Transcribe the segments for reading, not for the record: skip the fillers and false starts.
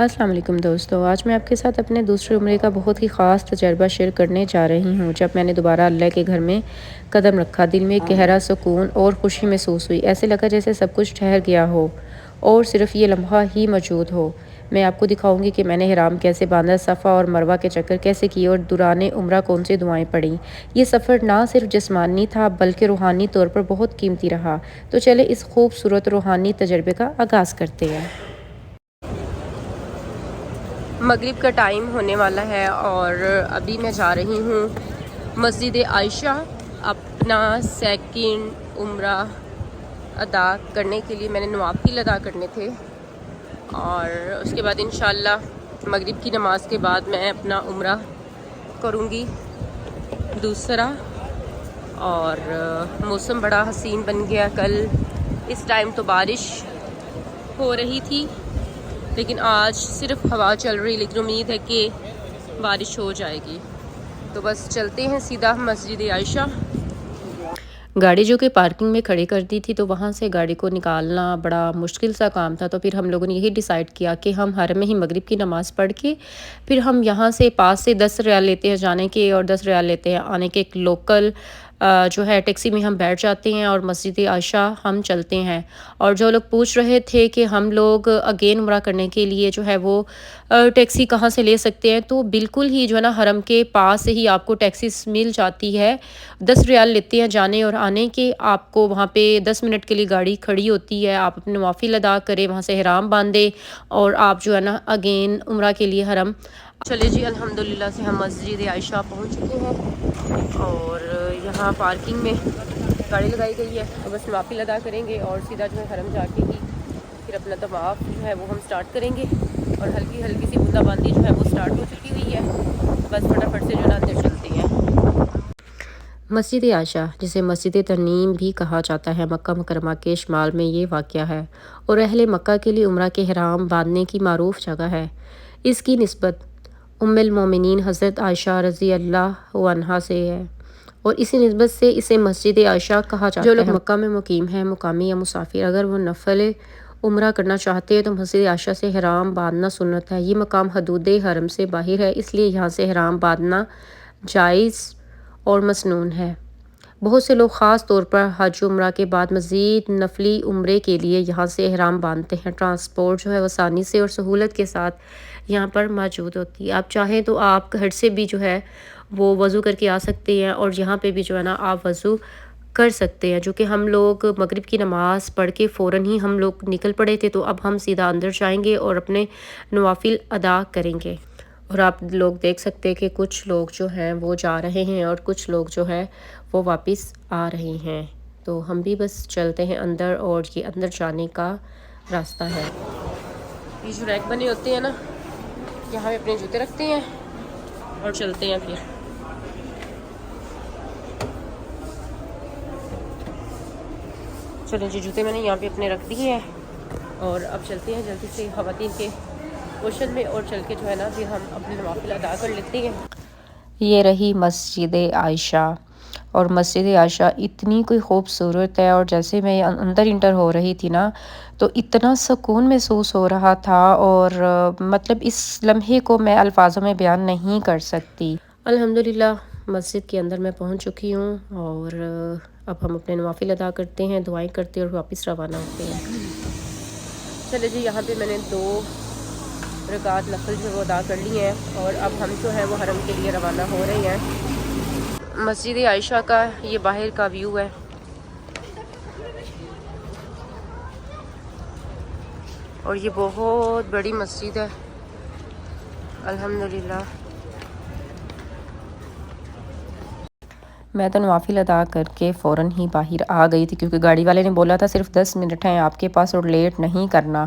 السلام علیکم دوستو، آج میں آپ کے ساتھ اپنے دوسرے عمرے کا بہت ہی خاص تجربہ شیئر کرنے جا رہی ہوں۔ جب میں نے دوبارہ اللہ کے گھر میں قدم رکھا، دل میں ایک گہرا سکون اور خوشی محسوس ہوئی۔ ایسے لگا جیسے سب کچھ ٹھہر گیا ہو اور صرف یہ لمحہ ہی موجود ہو۔ میں آپ کو دکھاؤں گی کہ میں نے احرام کیسے باندھا، صفا اور مروہ کے چکر کیسے کیے اور دوران عمرہ کون سی دعائیں پڑھیں۔ یہ سفر نہ صرف جسمانی تھا بلکہ روحانی طور پر بہت قیمتی رہا۔ تو چلے اس خوبصورت روحانی تجربے کا آغاز کرتے ہیں۔ مغرب کا ٹائم ہونے والا ہے اور ابھی میں جا رہی ہوں مسجد عائشہ اپنا سیکنڈ عمرہ ادا کرنے کے لیے۔ میں نے نوافل ادا کرنے تھے اور اس کے بعد انشاءاللہ مغرب کی نماز کے بعد میں اپنا عمرہ کروں گی دوسرا۔ اور موسم بڑا حسین بن گیا۔ کل اس ٹائم تو بارش ہو رہی تھی لیکن آج صرف ہوا چل رہی، لیکن امید ہے کہ بارش ہو جائے گی۔ تو بس چلتے ہیں سیدھا مسجد عائشہ۔ گاڑی جو کہ پارکنگ میں کھڑی کر دی تھی تو وہاں سے گاڑی کو نکالنا بڑا مشکل سا کام تھا، تو پھر ہم لوگوں نے یہی ڈیسائیڈ کیا کہ ہم حرم میں ہی مغرب کی نماز پڑھ کے پھر ہم یہاں سے پاس سے 10 ریال لیتے ہیں جانے کے اور 10 ریال لیتے ہیں آنے کے۔ ایک لوکل جو ہے ٹیکسی میں ہم بیٹھ جاتے ہیں اور مسجد عائشہ ہم چلتے ہیں۔ اور جو لوگ پوچھ رہے تھے کہ ہم لوگ اگین عمرہ کرنے کے لیے جو ہے وہ ٹیکسی کہاں سے لے سکتے ہیں، تو بالکل ہی جو ہے نا حرم کے پاس سے ہی آپ کو ٹیکسی مل جاتی ہے۔ 10 ریال لیتے ہیں جانے اور آنے کے۔ آپ کو وہاں پہ 10 منٹ کے لیے گاڑی کھڑی ہوتی ہے، آپ اپنے نوافل ادا کریں، وہاں سے احرام باندھیں اور آپ جو ہے نا اگین عمرہ کے لیے حرم چلے جی۔ الحمدللہ سے ہم مسجد عائشہ پہنچ چکے ہیں اور یہاں پارکنگ میں گاڑی لگائی گئی ہے، تو بس نوافل ادا کریں گے اور سیدھا جو ہے حرم جا کے ہی پھر اپنا طواف جو ہے وہ ہم سٹارٹ کریں گے۔ اور ہلکی ہلکی سی بوندا باندی جو ہے وہ سٹارٹ ہو چکی ہوئی ہے، بس فٹافٹ سے جو ہے نا اندر چلتے ہیں۔ مسجد عائشہ، جسے مسجد ترنیم بھی کہا جاتا ہے، مکہ مکرمہ کے شمال میں یہ واقع ہے اور اہل مکہ کے لیے عمرہ کے احرام باندھنے کی معروف جگہ ہے۔ اس کی نسبت ام المومنین حضرت عائشہ رضی اللہ عنہا سے ہے اور اسی نسبت سے اسے مسجد عائشہ کہا جاتا ہے۔ جو لوگ مکہ میں مقیم ہیں، مقامی یا مسافر، اگر وہ نفل عمرہ کرنا چاہتے ہیں تو مسجد عائشہ سے احرام باندھنا سنت ہے۔ یہ مقام حدود حرم سے باہر ہے، اس لیے یہاں سے احرام باندھنا جائز اور مسنون ہے۔ بہت سے لوگ خاص طور پر حج عمرہ کے بعد مزید نفلی عمرے کے لیے یہاں سے احرام باندھتے ہیں۔ ٹرانسپورٹ جو ہے وہ آسانی سے اور سہولت کے ساتھ یہاں پر موجود ہوتی ہے۔ آپ چاہیں تو آپ گھر سے بھی جو ہے وہ وضو کر کے آ سکتے ہیں اور یہاں پہ بھی جو ہے نا آپ وضو کر سکتے ہیں۔ جو کہ ہم لوگ مغرب کی نماز پڑھ کے فوراً ہی ہم لوگ نکل پڑے تھے، تو اب ہم سیدھا اندر جائیں گے اور اپنے نوافل ادا کریں گے۔ اور آپ لوگ دیکھ سکتے ہیں کہ کچھ لوگ جو ہیں وہ جا رہے ہیں اور کچھ لوگ جو ہے وہ واپس آ رہے ہیں، تو ہم بھی بس چلتے ہیں اندر اور یہ اندر جانے کا راستہ ہے۔ یہ جو ریک بنے ہوتے ہیں نا، یہاں پہ اپنے جوتے رکھتے ہیں اور چلتے ہیں پھر۔ چلیں جی، جوتے میں نے یہاں پہ اپنے رکھ دیے ہیں اور اب چلتے ہیں جلدی سے خواتین کے پورشن میں اور چل کے جو ہے نا پھر ہم اپنے نوافل ادا کر لیتے ہیں۔ یہ رہی مسجد عائشہ اور مسجد عائشہ اتنی کوئی خوبصورت ہے، اور جیسے میں اندر انٹر ہو رہی تھی نا تو اتنا سکون محسوس ہو رہا تھا، اور مطلب اس لمحے کو میں الفاظوں میں بیان نہیں کر سکتی۔ الحمدللہ مسجد کے اندر میں پہنچ چکی ہوں اور اب ہم اپنے نوافل ادا کرتے ہیں، دعائیں کرتے ہیں اور واپس روانہ ہوتے ہیں۔ چلے جی، یہاں پہ میں نے 2 رکعت نفل جو وہ ادا کر لی ہیں اور اب ہم جو ہے وہ حرم کے لیے روانہ ہو رہے ہیں۔ مسجد عائشہ کا یہ باہر کا ویو ہے۔ اور یہ بہت بڑی مسجد ہے الحمدللہ۔ میں تو نوافل ادا کر کے فوراً ہی باہر آ گئی تھی، کیونکہ گاڑی والے نے بولا تھا صرف 10 منٹ ہیں آپ کے پاس اور لیٹ نہیں کرنا،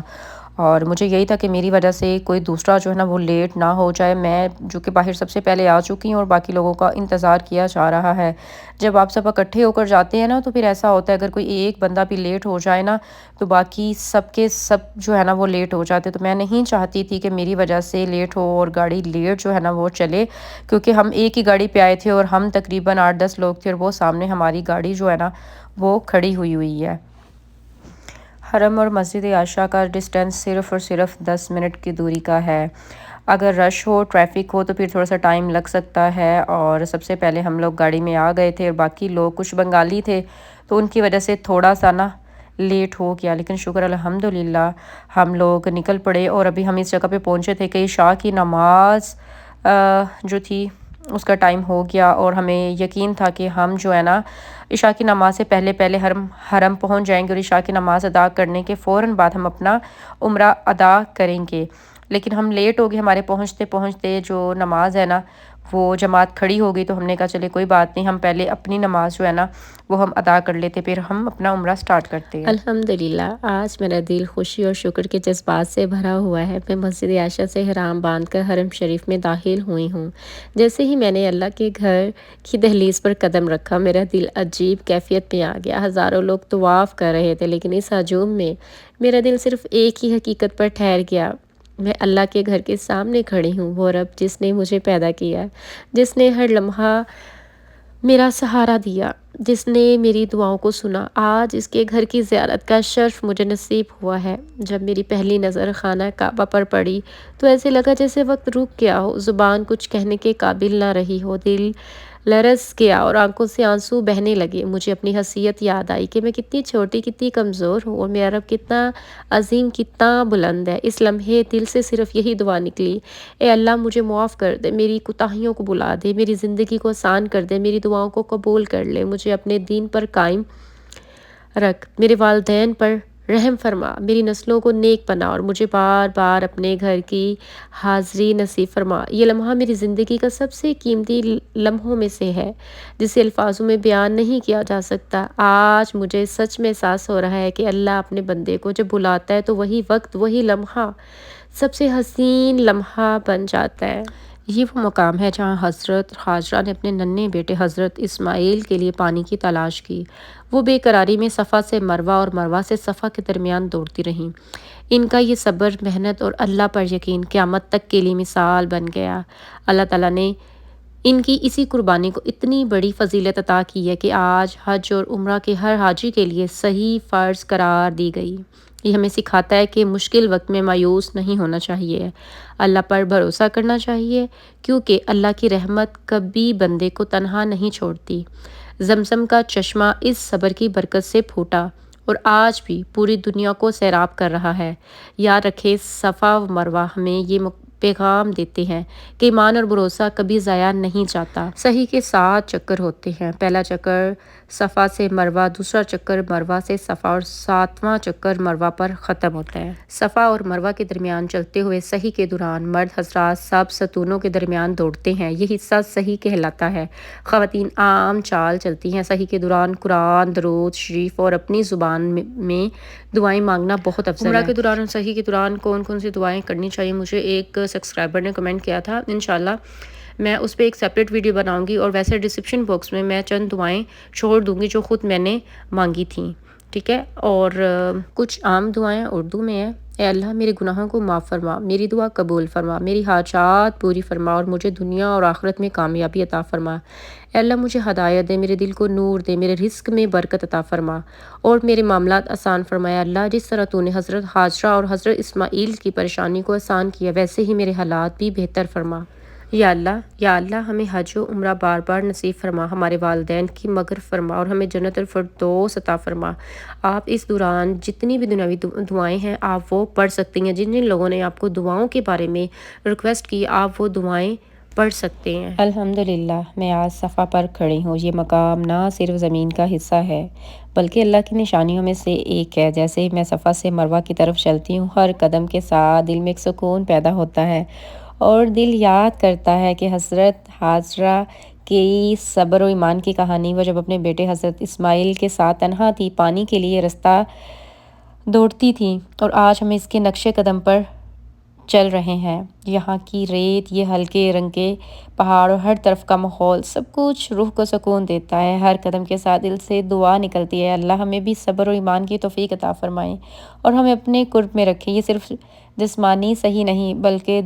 اور مجھے یہی تھا کہ میری وجہ سے کوئی دوسرا جو ہے نا وہ لیٹ نہ ہو جائے۔ میں جو کہ باہر سب سے پہلے آ چکی ہوں اور باقی لوگوں کا انتظار کیا جا رہا ہے۔ جب آپ سب اکٹھے ہو کر جاتے ہیں نا تو پھر ایسا ہوتا ہے، اگر کوئی ایک بندہ بھی لیٹ ہو جائے نا تو باقی سب کے سب جو ہے نا وہ لیٹ ہو جاتے، تو میں نہیں چاہتی تھی کہ میری وجہ سے لیٹ ہو اور گاڑی لیٹ جو ہے نا وہ چلے، کیونکہ ہم ایک ہی گاڑی پہ آئے تھے اور ہم تقریباً 8-10 لوگ تھے اور وہ سامنے ہماری گاڑی جو ہے نا وہ کھڑی ہوئی ہے۔ حرم اور مسجد عائشہ کا ڈسٹینس صرف اور صرف 10 منٹ کی دوری کا ہے۔ اگر رش ہو، ٹریفک ہو تو پھر تھوڑا سا ٹائم لگ سکتا ہے، اور سب سے پہلے ہم لوگ گاڑی میں آ گئے تھے اور باقی لوگ کچھ بنگالی تھے تو ان کی وجہ سے تھوڑا سا نا لیٹ ہو گیا، لیکن شکر الحمدللہ ہم لوگ نکل پڑے۔ اور ابھی ہم اس جگہ پہ پہنچے تھے کہ عشاء کی نماز جو تھی اس کا ٹائم ہو گیا، اور ہمیں یقین تھا کہ ہم جو ہے نا عشاء کی نماز سے پہلے پہلے حرم پہنچ جائیں گے، اور عشاء کی نماز ادا کرنے کے فوراً بعد ہم اپنا عمرہ ادا کریں گے۔ لیکن ہم لیٹ ہو گئے، ہمارے پہنچتے پہنچتے جو نماز ہے نا وہ جماعت کھڑی ہو گئی، تو ہم نے کہا چلے کوئی بات نہیں، ہم پہلے اپنی نماز جو ہے نا وہ ہم ادا کر لیتے، پھر ہم اپنا عمرہ سٹارٹ کرتے ہیں۔ الحمدللہ آج میرا دل خوشی اور شکر کے جذبات سے بھرا ہوا ہے۔ میں مسجد عائشہ سے احرام باندھ کر حرم شریف میں داخل ہوئی ہوں۔ جیسے ہی میں نے اللہ کے گھر کی دہلیز پر قدم رکھا، میرا دل عجیب کیفیت میں آ گیا۔ ہزاروں لوگ طواف کر رہے تھے، لیکن اس ہجوم میں میرا دل صرف ایک ہی حقیقت پر ٹھہر گیا: میں اللہ کے گھر کے سامنے کھڑی ہوں۔ وہ رب جس نے مجھے پیدا کیا، جس نے ہر لمحہ میرا سہارا دیا، جس نے میری دعاؤں کو سنا، آج اس کے گھر کی زیارت کا شرف مجھے نصیب ہوا ہے۔ جب میری پہلی نظر خانہ کعبہ پر پڑی تو ایسے لگا جیسے وقت رک گیا ہو، زبان کچھ کہنے کے قابل نہ رہی ہو، دل لرز گیا اور آنکھوں سے آنسو بہنے لگے۔ مجھے اپنی حیثیت یاد آئی کہ میں کتنی چھوٹی، کتنی کمزور ہوں، اور میرا رب کتنا عظیم، کتنا بلند ہے۔ اس لمحے دل سے صرف یہی دعا نکلی: اے اللہ مجھے معاف کر دے، میری کوتاہیوں کو بلا دے، میری زندگی کو آسان کر دے، میری دعاؤں کو قبول کر لے، مجھے اپنے دین پر قائم رکھ، میرے والدین پر رحم فرما، میری نسلوں کو نیک بنا، اور مجھے بار بار اپنے گھر کی حاضری نصیب فرما۔ یہ لمحہ میری زندگی کا سب سے قیمتی لمحوں میں سے ہے، جسے الفاظوں میں بیان نہیں کیا جا سکتا۔ آج مجھے سچ میں احساس ہو رہا ہے کہ اللہ اپنے بندے کو جب بلاتا ہے تو وہی وقت، وہی لمحہ سب سے حسین لمحہ بن جاتا ہے۔ یہ وہ مقام ہے جہاں حضرت ہاجرہ نے اپنے ننھے بیٹے حضرت اسماعیل کے لیے پانی کی تلاش کی۔ وہ بے قراری میں صفا سے مروہ اور مروہ سے صفا کے درمیان دوڑتی رہیں۔ ان کا یہ صبر، محنت اور اللہ پر یقین قیامت تک کے لیے مثال بن گیا۔ اللہ تعالیٰ نے ان کی اسی قربانی کو اتنی بڑی فضیلت عطا کی ہے کہ آج حج اور عمرہ کے ہر حاجی کے لیے صحیح فرض قرار دی گئی۔ یہ ہمیں سکھاتا ہے کہ مشکل وقت میں مایوس نہیں ہونا چاہیے، اللہ پر بھروسہ کرنا چاہیے، کیونکہ اللہ کی رحمت کبھی بندے کو تنہا نہیں چھوڑتی۔ زمزم کا چشمہ اس صبر کی برکت سے پھوٹا اور آج بھی پوری دنیا کو سیراب کر رہا ہے۔ یاد رکھے، صفا و مروہ ہمیں یہ پیغام دیتے ہیں کہ ایمان اور بھروسہ کبھی ضائع نہیں جاتا۔ صحیح کے 7 چکر ہوتے ہیں، پہلا چکر صفا سے مروہ، دوسرا چکر مروہ سے صفا، اور 7واں چکر مروہ پر ختم ہوتا ہے۔ صفا اور مروہ کے درمیان چلتے ہوئے صحیح کے دوران مرد حضرات سب ستونوں کے درمیان دوڑتے ہیں، یہ حصہ صحیح کہلاتا ہے۔ خواتین عام چال چلتی ہیں۔ صحیح کے دوران قرآن، درود شریف اور اپنی زبان میں دعائیں مانگنا بہت افضل ہے۔ عمرہ کے دوران اور صحیح کے دوران کون کون سی دعائیں کرنی چاہیے، مجھے ایک سبسکرائبر نے کمنٹ کیا تھا۔ انشاءاللہ میں اس پہ ایک سیپریٹ ویڈیو بناؤں گی، اور ویسے ڈسکرپشن باکس میں میں چند دعائیں چھوڑ دوں گی جو خود میں نے مانگی تھیں، ٹھیک ہے؟ اور کچھ عام دعائیں اردو میں ہیں: اے اللہ میرے گناہوں کو معاف فرما، میری دعا قبول فرما، میری حاجات پوری فرما، اور مجھے دنیا اور آخرت میں کامیابی عطا فرما۔ اے اللہ مجھے ہدایت دے، میرے دل کو نور دے، میرے رزق میں برکت عطا فرما، اور میرے معاملات آسان فرمایا۔ اللہ جس طرح تو نے حضرت ہاجرہ اور حضرت اسماعیل کی پریشانی کو آسان کیا، ویسے ہی میرے حالات بھی بہتر فرما۔ یا اللہ ہمیں حج و عمرہ بار بار نصیب فرما، ہمارے والدین کی مغفرت فرما، اور ہمیں جنت الفردوس عطا فرما۔ آپ اس دوران جتنی بھی دنیاوی دعائیں ہیں آپ وہ پڑھ سکتی ہیں۔ جن جن لوگوں نے آپ کو دعاؤں کے بارے میں ریکویسٹ کی، آپ وہ دعائیں پڑھ سکتے ہیں۔ الحمدللہ میں آج صفا پر کھڑی ہوں۔ یہ مقام نہ صرف زمین کا حصہ ہے بلکہ اللہ کی نشانیوں میں سے ایک ہے۔ جیسے ہی میں صفا سے مروہ کی طرف چلتی ہوں، ہر قدم کے ساتھ دل میں ایک سکون پیدا ہوتا ہے، اور دل یاد کرتا ہے کہ حضرت ہاجرہ کی صبر و ایمان کی کہانی، وہ جب اپنے بیٹے حضرت اسماعیل کے ساتھ تنہا تھی، پانی کے لیے رستہ دوڑتی تھی، اور آج ہم اس کے نقش قدم پر چل رہے ہیں۔ یہاں کی ریت، یہ ہلکے رنگ کے پہاڑ اور ہر طرف کا ماحول، سب کچھ روح کو سکون دیتا ہے۔ ہر قدم کے ساتھ دل سے دعا نکلتی ہے: اللہ ہمیں بھی صبر و ایمان کی توفیق عطا فرمائیں، اور ہمیں اپنے قرب میں رکھیں۔ یہ صرف جسمانی صحیح نہیں بلکہ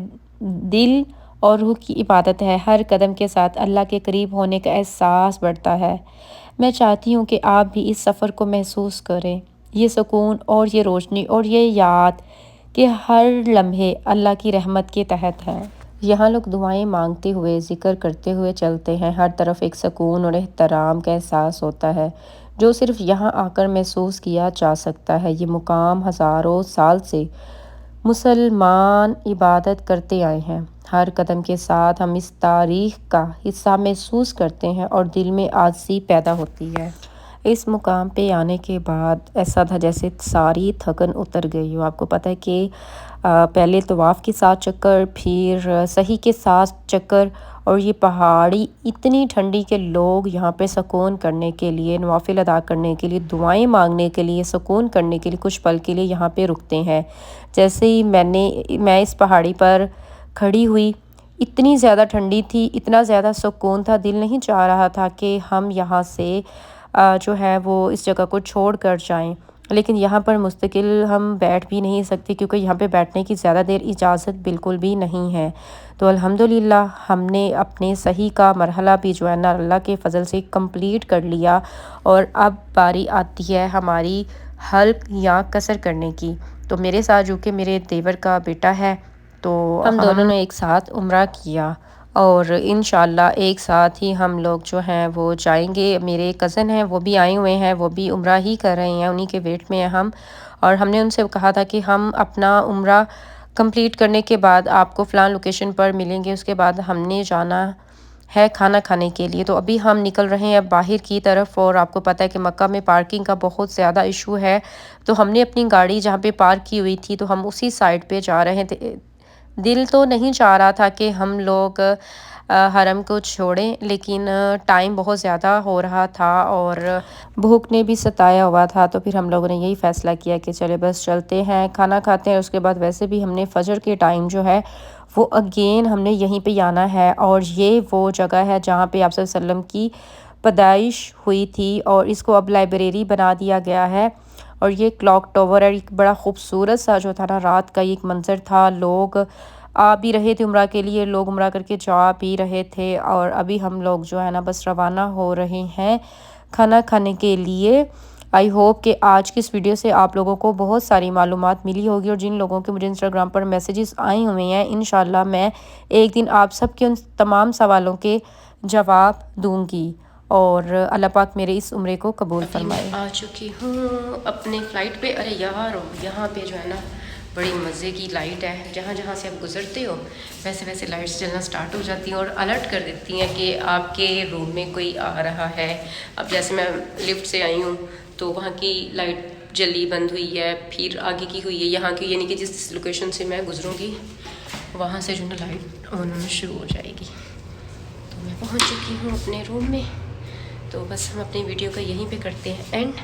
دل اور روح کی عبادت ہے۔ ہر قدم کے ساتھ اللہ کے قریب ہونے کا احساس بڑھتا ہے۔ میں چاہتی ہوں کہ آپ بھی اس سفر کو محسوس کریں، یہ سکون اور یہ روشنی اور یہ یاد کہ ہر لمحے اللہ کی رحمت کے تحت ہے۔ یہاں لوگ دعائیں مانگتے ہوئے، ذکر کرتے ہوئے چلتے ہیں، ہر طرف ایک سکون اور احترام کا احساس ہوتا ہے جو صرف یہاں آ کر محسوس کیا جا سکتا ہے۔ یہ مقام ہزاروں سال سے مسلمان عبادت کرتے آئے ہیں۔ ہر قدم کے ساتھ ہم اس تاریخ کا حصہ محسوس کرتے ہیں اور دل میں عاجزی پیدا ہوتی ہے۔ اس مقام پہ آنے کے بعد ایسا تھا جیسے ساری تھکن اتر گئی ہو۔ آپ کو پتہ ہے کہ پہلے طواف کے ساتھ چکر، پھر صحیح کے ساتھ چکر، اور یہ پہاڑی اتنی ٹھنڈی کہ لوگ یہاں پہ سکون کرنے کے لیے، نوافل ادا کرنے کے لیے، دعائیں مانگنے کے لیے، سکون کرنے کے لیے کچھ پل کے لیے یہاں پہ رکتے ہیں۔ جیسے ہی میں اس پہاڑی پر کھڑی ہوئی، اتنی زیادہ ٹھنڈی تھی، اتنا زیادہ سکون تھا، دل نہیں چاہ رہا تھا کہ ہم یہاں سے جو ہے وہ اس جگہ کو چھوڑ کر جائیں، لیکن یہاں پر مستقل ہم بیٹھ بھی نہیں سکتے کیونکہ یہاں پہ بیٹھنے کی زیادہ دیر اجازت بالکل بھی نہیں ہے۔ تو الحمدللہ ہم نے اپنے صحیح کا مرحلہ بھی جو ہے نا اللہ کے فضل سے کمپلیٹ کر لیا، اور اب باری آتی ہے ہماری حلق یا قصر کرنے کی۔ تو میرے ساتھ جو کہ میرے دیور کا بیٹا ہے، تو ہم دونوں نے ایک ساتھ عمرہ کیا، اور انشاءاللہ ایک ساتھ ہی ہم لوگ جو ہیں وہ جائیں گے۔ میرے کزن ہیں، وہ بھی آئے ہوئے ہیں، وہ بھی عمرہ ہی کر رہے ہیں، انہی کے ویٹ میں ہیں ہم، اور ہم نے ان سے کہا تھا کہ ہم اپنا عمرہ کمپلیٹ کرنے کے بعد آپ کو فلاں لوکیشن پر ملیں گے۔ اس کے بعد ہم نے جانا ہے کھانا کھانے کے لیے، تو ابھی ہم نکل رہے ہیں باہر کی طرف، اور آپ کو پتہ ہے کہ مکہ میں پارکنگ کا بہت زیادہ ایشو ہے، تو ہم نے اپنی گاڑی جہاں پہ پارک کی ہوئی تھی تو ہم اسی سائڈ پہ جا رہے تھے۔ دل تو نہیں چاہ رہا تھا کہ ہم لوگ حرم کو چھوڑیں، لیکن ٹائم بہت زیادہ ہو رہا تھا اور بھوک نے بھی ستایا ہوا تھا، تو پھر ہم لوگوں نے یہی فیصلہ کیا کہ چلے بس چلتے ہیں، کھانا کھاتے ہیں۔ اس کے بعد ویسے بھی ہم نے فجر کے ٹائم جو ہے وہ اگین ہم نے یہیں پہ آنا ہے، اور یہ وہ جگہ ہے جہاں پہ آپ صلی اللہ علیہ وسلم کی پیدائش ہوئی تھی، اور اس کو اب لائبریری بنا دیا گیا ہے۔ اور یہ کلاک ٹاور ہے، ایک بڑا خوبصورت سا جو تھا نا رات کا ایک منظر تھا، لوگ آ بھی رہے تھے عمرہ کے لیے، لوگ عمرہ کر کے جا بھی رہے تھے، اور ابھی ہم لوگ جو ہے نا بس روانہ ہو رہے ہیں کھانا کھانے کے لیے۔ آئی ہوپ کہ آج کی اس ویڈیو سے آپ لوگوں کو بہت ساری معلومات ملی ہوگی، اور جن لوگوں کے مجھے انسٹاگرام پر میسیجز آئے ہوئے ہیں، انشاءاللہ میں ایک دن آپ سب کے ان تمام سوالوں کے جواب دوں گی، اور اللہ پاک میرے اس عمرے کو قبول فرمائے۔ آ چکی ہوں اپنے فلائٹ پہ۔ ارے یار یہاں پہ جو ہے نا بڑی مزے کی لائٹ ہے، جہاں جہاں سے آپ گزرتے ہو ویسے ویسے لائٹس جلنا سٹارٹ ہو جاتی ہیں اور الرٹ کر دیتی ہیں کہ آپ کے روم میں کوئی آ رہا ہے۔ اب جیسے میں لفٹ سے آئی ہوں تو وہاں کی لائٹ جلی بند ہوئی ہے، پھر آگے کی ہوئی ہے یہاں کی، یعنی کہ جس لوکیشن سے میں گزروں گی وہاں سے جو ہے نا لائٹ آن ہونا شروع ہو جائے گی۔ تو میں پہنچ چکی ہوں اپنے روم میں، تو بس ہم اپنی ویڈیو کا یہیں پہ کرتے ہیں اینڈ۔